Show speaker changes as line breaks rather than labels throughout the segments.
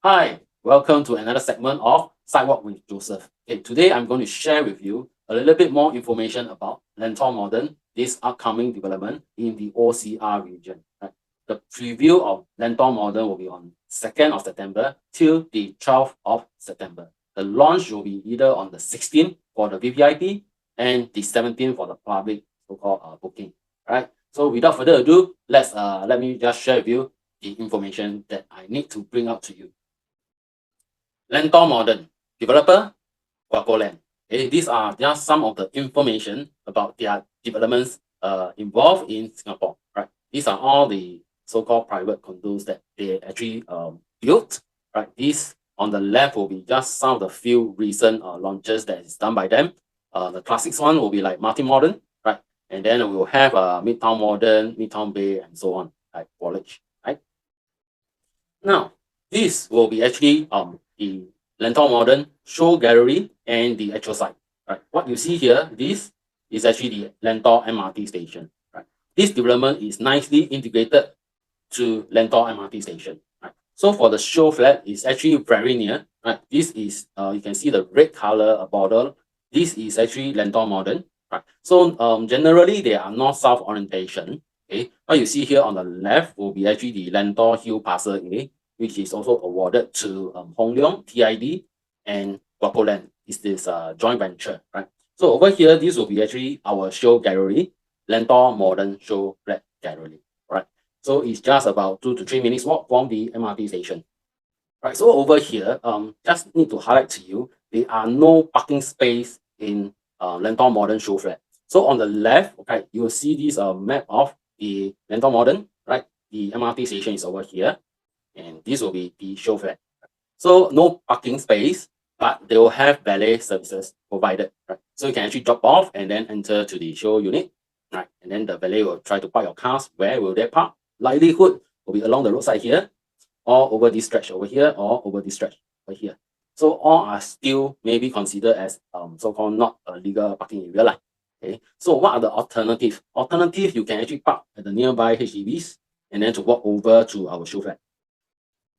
Hi, welcome to another segment of Sidewalk with Joseph. Okay, today I'm going to share with you a little bit more information about Lentor Modern, this upcoming development in the OCR region. Right? The preview of Lentor Modern will be on 2nd of September till the 12th of September. The launch will be either on the 16th for the VVIP and the 17th for the public so-called booking. Right? So without further ado, let me just share with you the information that I need to bring out to you. Lentor Modern, developer, Wacoland. Okay, these are just some of the information about their developments involved in Singapore. Right, these are all the so-called private condos that they actually built. Right, these on the left will be just some of the few recent launches that is done by them. The classics one will be like Martin Modern, right, and then we will have Midtown Modern, Midtown Bay, and so on, like College. Right, now, this will be actually the Lentor Modern show gallery and the actual site. Right. What you see here, this is actually the Lentor MRT station. Right. This development is nicely integrated to Lentor MRT station. Right. So for the show flat, it's actually very near. Right. This is you can see the red color border. This is actually Lentor Modern. Right. So generally they are north-south orientation. Okay, what you see here on the left will be actually the Lentor Hill Parcel A, which is also awarded to Hong Leong, TID, and Wacoland. Is this joint venture, right? So over here, this will be actually our show gallery, Lentor Modern Show Flat Gallery, right? So it's just about 2 to 3 minutes walk from the MRT station. Right, so over here, just need to highlight to you, there are no parking space in Lentor Modern show flat. So on the left, okay, you will see this map of the Lentor Modern, right? The MRT station is over here, and this will be the show flat. So no parking space, but they will have valet services provided, right? So you can actually drop off and then enter to the show unit, right? And then the valet will try to park your cars. Where will they park? Likelihood will be along the roadside here, or over this stretch over here, or over this stretch over here. So all are still maybe considered as so-called not a legal parking area. Lah. Okay. So what are the alternatives? Alternative, you can actually park at the nearby HDBs and then to walk over to our show flat.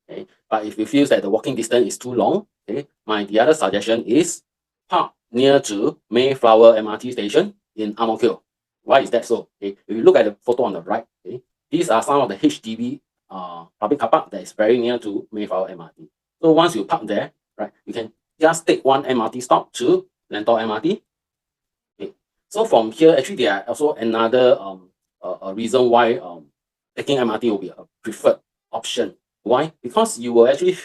Okay. But if you feel that the walking distance is too long, okay, the other suggestion is park near to Mayflower MRT station in Ang Mo Kio. Why is that so? Okay. If you look at the photo on the right, okay, these are some of the HDB public car park that is very near to Mayflower MRT. So once you park there, right, you can just take one MRT stop to Lentor MRT. Okay. So from here, actually, there are also another a reason why taking MRT will be a preferred option. Why? Because you will actually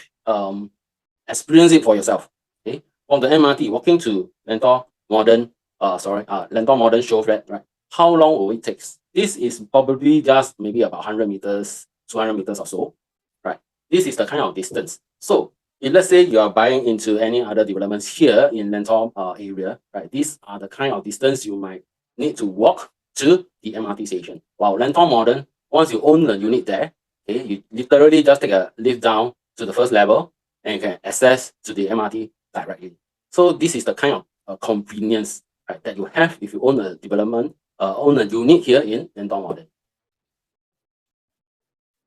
experience it for yourself. Okay, from the MRT walking to Lentor Modern, Lentor Modern show flat, right? How long will it take? This is probably just maybe about 100 meters, 200 meters or so, right? This is the kind of distance. So if let's say you are buying into any other developments here in Lentor area, right? These are the kind of distance you might need to walk to the MRT station. While Lentor Modern, once you own the unit there, okay, you literally just take a lift down to the first level and you can access to the MRT directly. So this is the kind of convenience, right, that you have if you own a development, own a unit here in Lentor Modern.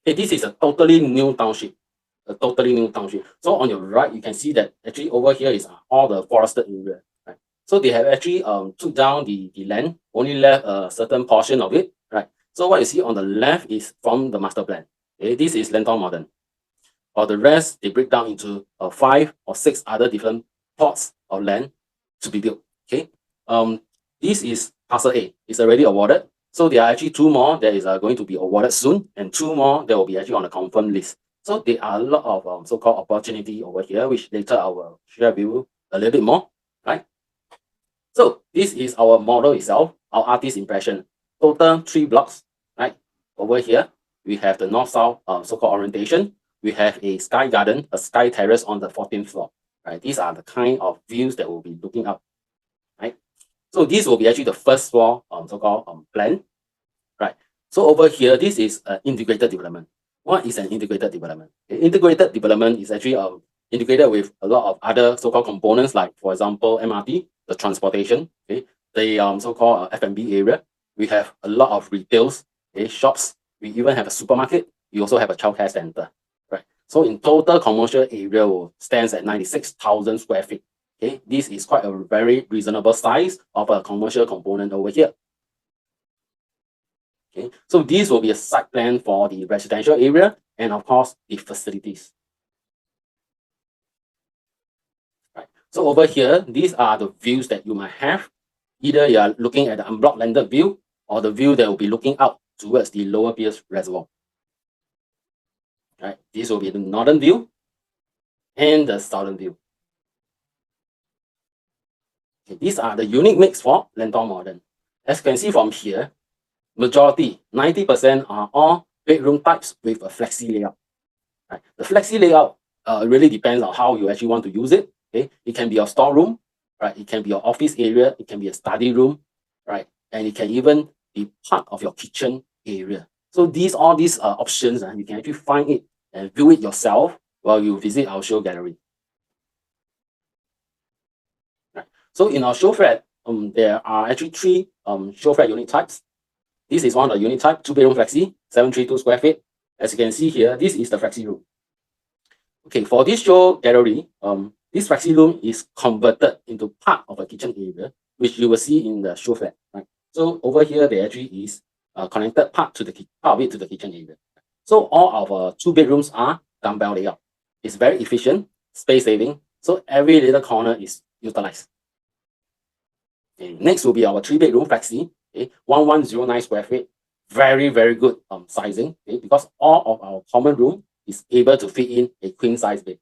Okay, this is a totally new township. A totally new township. So on your right, you can see that actually over here is all the forested area. Right? So they have actually took down the land, only left a certain portion of it. Right. So what you see on the left is from the master plan. Okay, this is Lentor Modern. For the rest, they break down into 5 or 6 other different plots of land to be built. Okay. This is parcel A. It's already awarded. So there are actually 2 more that is going to be awarded soon, and 2 more that will be actually on the confirmed list. So there are a lot of so-called opportunity over here, which later I will share with you a little bit more, right? So this is our model itself, our artist impression. Total 3 blocks, right? Over here, we have the north-south so-called orientation. We have a sky garden, a sky terrace on the 14th floor, right? These are the kind of views that we'll be looking up, right? So this will be actually the first floor so-called plan, right? So over here, this is an integrated development. What is an integrated development? An integrated development is actually integrated with a lot of other so-called components, like for example, MRT, the transportation, okay, the so-called F&B area. We have a lot of retails, okay, shops. We even have a supermarket. We also have a childcare center, right? So in total, commercial area stands at 96,000 square feet. Okay, this is quite a very reasonable size of a commercial component over here. Okay, so this will be a site plan for the residential area and of course the facilities. Right. So over here, these are the views that you might have. Either you are looking at the unblocked landed view or the view that will be looking out towards the Lower Pierce Reservoir. Right, this will be the northern view and the southern view. Okay, these are the unique mix for Lentor Modern. As you can see from here, majority, 90% are all bedroom types with a flexi layout. Right? The flexi layout really depends on how you actually want to use it. Okay, it can be your storeroom, right? It can be your office area, it can be a study room, right? And it can even be part of your kitchen area. So all these options, you can actually find it and view it yourself while you visit our show gallery. Right. So in our show flat, there are actually three show flat unit types. This is one of the unit type, 2-bedroom flexi, 732 square feet. As you can see here, this is the flexi room. Okay, for this show gallery, this flexi room is converted into part of a kitchen area, which you will see in the show flat. Right. So over here, there actually is connected part of it to the kitchen area. So all of our 2 bedrooms are dumbbell layout. It's very efficient, space saving. So every little corner is utilized. Okay, next will be our 3-bedroom flexi. Okay, 1109 square feet. Very, very good sizing. Okay, because all of our common room is able to fit in a queen size bed.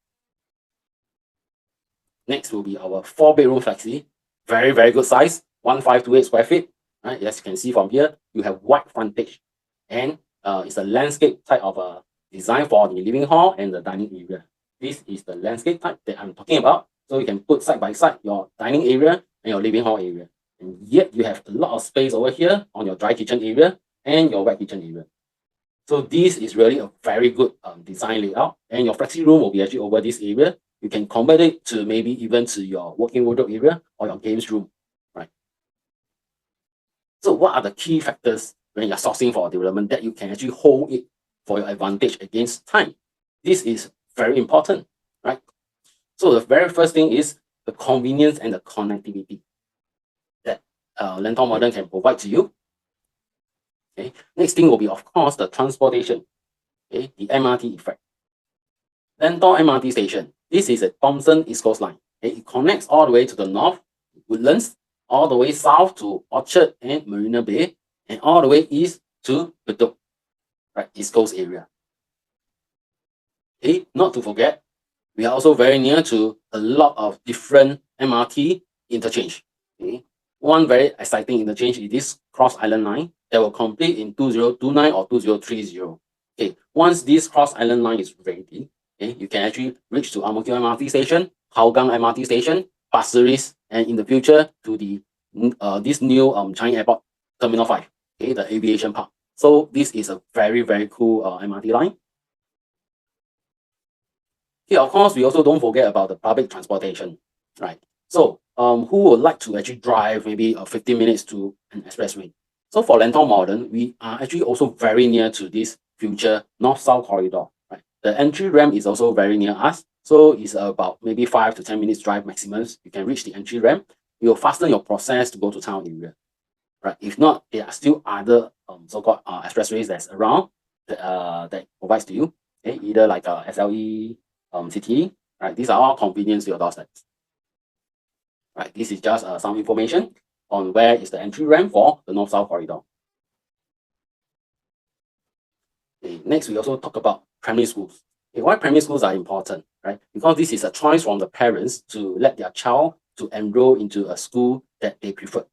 Next will be our 4-bedroom flexi. Very, very good size. 1528 square feet. Right, as you can see from here, you have wide frontage. And it's a landscape type of design for the living hall and the dining area. This is the landscape type that I'm talking about. So you can put side by side your dining area and your living hall area. And yet you have a lot of space over here on your dry kitchen area and your wet kitchen area. So this is really a very good design layout. And your flexi room will be actually over this area. You can convert it to maybe even to your working wardrobe area or your games room, right? So what are the key factors when you're sourcing for a development that you can actually hold it for your advantage against time? This is very important, right? So the very first thing is the convenience and the connectivity that Lentor Modern can provide to you. Okay. Next thing will be, of course, the transportation. Okay, the MRT effect. Lentor MRT station. This is a Thomson East Coast line. Okay, it connects all the way to the north, Woodlands, all the way south to Orchard and Marina Bay, and all the way east to Bedok, right, East Coast area. Okay, not to forget, we are also very near to a lot of different MRT interchange. Okay, one very exciting interchange is this Cross Island line that will complete in 2029 or 2030. Okay, once this Cross Island line is ready, okay, you can actually reach to Ang Mo Kio MRT station, Hougang MRT station, Pasir Ris, and in the future to the this new Changi Airport Terminal 5, okay, the aviation park. So this is a very, very cool MRT line. Okay, of course, we also don't forget about the public transportation, right? So who would like to actually drive maybe 15 minutes to an expressway? So for Lentor Modern, we are actually also very near to this future north-south corridor, right? The entry ramp is also very near us. So it's about maybe 5 to 10 minutes drive maximum. You can reach the entry ramp. It will fasten your process to go to town area, right? If not, there are still other so-called expressways that's around that provides to you, okay? Either like SLE, CTE, right? These are all convenience to your doorstep. Right, this is just some information on where is the entry ramp for the north-south corridor. Okay, next, we also talk about primary schools. Okay, why primary schools are important, right? Because this is a choice from the parents to let their child to enroll into a school that they prefer.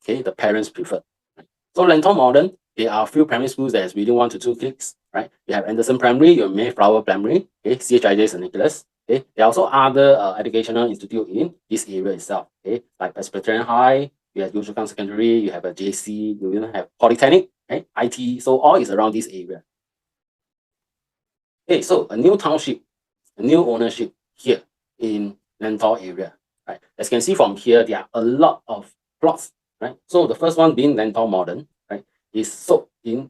Okay, the parents prefer. Right? So Lentor Modern, there are a few primary schools that is within 1 to 2 clicks, right? You have Anderson Primary, your Mayflower Primary, okay, CHIJ St. Nicholas. Okay, there are also other educational institute in this area itself. Okay, like Presbyterian High, you have Yio Chu Kang Secondary, you have a JC, you even have Polytechnic, right? IT, so all is around this area. Okay, so a new township, a new ownership here in Lentor area, right? As you can see from here, there are a lot of plots, right? So the first one being Lentor Modern, right, is sold in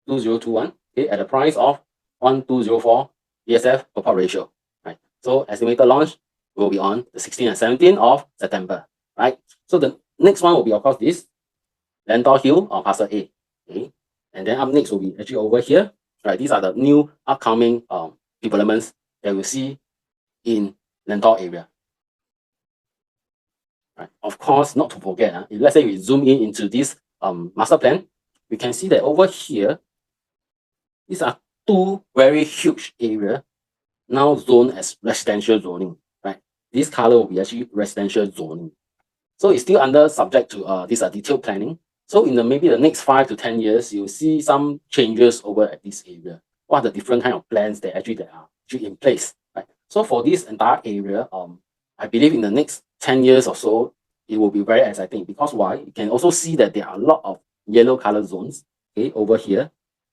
2021, okay, at a price of 1204 BSF purport ratio, right? So estimated launch will be on the 16th and 17th of September, right? So the next one will be, of course, this Lentor Hill or Parcel A, okay? And then up next will be actually over here, right? These are the new upcoming developments that we'll see in Lentor area. Right. Of course, not to forget, if let's say we zoom in into this master plan, we can see that over here, these are two very huge area now zoned as residential zoning, right? This color will be actually residential zoning. So it's still under subject to this detailed planning. So in the maybe the next 5 to 10 years, you'll see some changes over at this area. What are the different kind of plans that are actually in place, right? So for this entire area, I believe in the next 10 years or so, it will be very exciting because why? You can also see that there are a lot of yellow color zones, okay, over here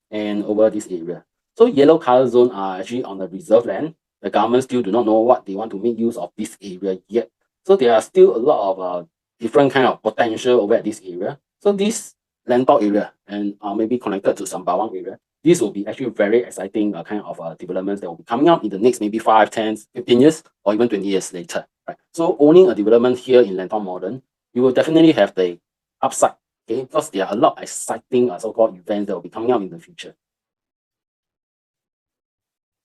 and over this area. So yellow color zone are actually on the reserve land. The government still do not know what they want to make use of this area yet. So there are still a lot of different kind of potential over at this area. So this Lentor area and maybe connected to Sembawang area, this will be actually very exciting kind of developments that will be coming up in the next maybe 5, 10, 15 years or even 20 years later. Right? So owning a development here in Lentor Modern, you will definitely have the upside, okay, because there are a lot of exciting so-called events that will be coming up in the future.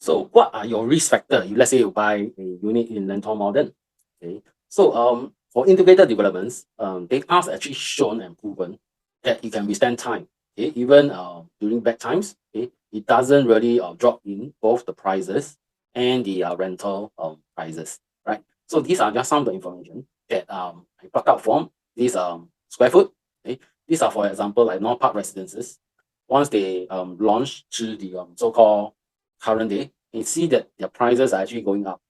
So what are your risk factor if let's say you buy a unit in Lentor Modern? Okay. So for integrated developments, data has actually shown and proven that it can withstand time. Okay, even during bad times, okay, it doesn't really drop in both the prices and the rental prices, right? So these are just some of the information that I plucked out from these square foot. Okay, these are for example like North Park residences. Once they launch to the so-called current day, you see that their prices are actually going up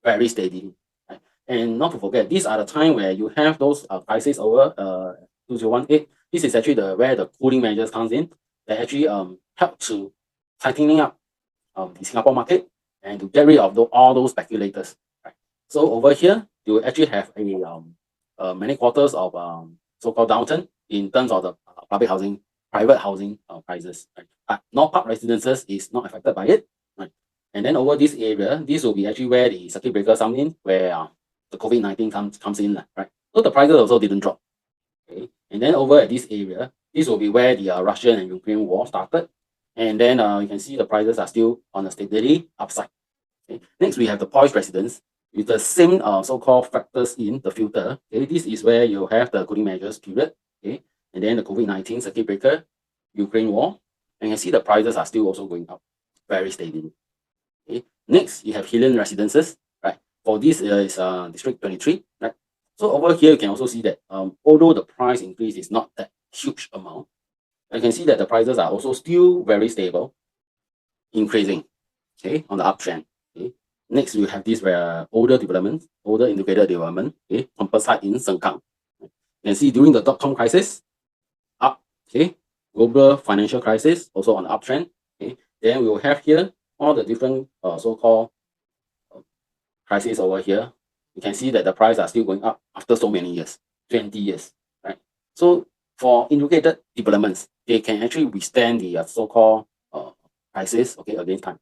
very steadily. Right? And not to forget, these are the time where you have those crises over 2018. This is actually where the cooling measures comes in that actually help to tightening up the Singapore market and to get rid of all those speculators. Right? So over here, you actually have many quarters of so-called downturn in terms of the public housing, private housing prices. Right? But North Park residences is not affected by it. Right? And then over this area, this will be actually where the circuit breaker comes in, where the COVID-19 comes in, right? So the prices also didn't drop. Okay. And then over at this area, this will be where the Russian and Ukraine war started. And then you can see the prices are still on a steadily upside. Okay. Next, we have the poised residence with the same so-called factors in the filter. Okay. This is where you have the cooling measures period. Okay. And then the COVID-19 circuit breaker, Ukraine war. And you can see the prices are still also going up very steadily. Okay. Next, you have Hillian residences, right? For this is District 23, right? So over here, you can also see that although the price increase is not that huge amount, you can see that the prices are also still very stable, increasing, okay, on the uptrend. Okay. Next, we have this older development, older integrated development, okay, Composite in Sengkang. You can see during the dot-com crisis, up, okay, global financial crisis, also on the uptrend. Okay. Then we will have here all the different so-called crises over here. You can see that the price are still going up after so many years, 20 years, right? So for integrated developments, they can actually withstand the so-called crisis, okay, against time.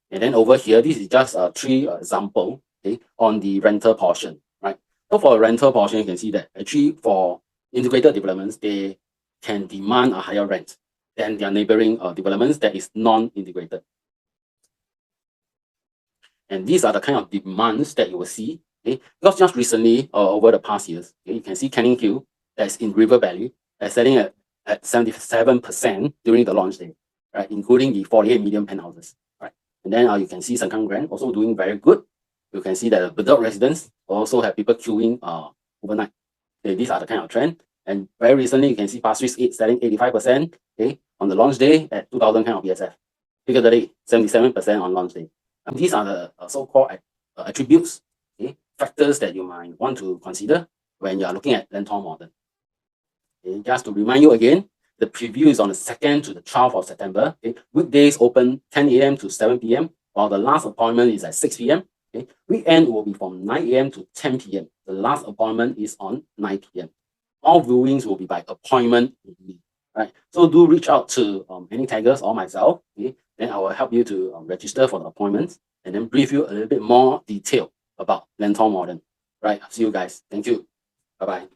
And then over here, this is just three example, okay, on the rental portion, right? So for rental portion, you can see that actually for integrated developments, they can demand a higher rent than their neighboring developments that is non-integrated. And these are the kind of demands that you will see, okay? Because just recently, over the past years, okay, you can see Canning Hill that's in River Valley selling at 77% during the launch day, right? Including the 48 million penthouses, right? And then you can see Sengkang Grand also doing very good. You can see that the Bedok residents also have people queuing overnight. Okay, these are the kind of trend. And very recently, you can see Pasir Ris 8 selling 85%, okay, on the launch day at 2,000 kind of BSF. Piccadilly 77% on launch day. These are the so-called attributes, okay, factors that you might want to consider when you are looking at Lentor Modern. Okay, just to remind you again, the preview is on the 2nd to the 12th of September. Okay, weekdays open 10 a.m. to 7 p.m., while the last appointment is at 6 p.m. Okay, weekend will be from 9 a.m. to 10 p.m. The last appointment is on 9 p.m. All viewings will be by appointment only. Right, so do reach out to any taggers or myself, okay, Then I will help you to register for the appointment and then brief you a little bit more detail about Lentor Modern. Right, see you guys. Thank you. Bye-bye.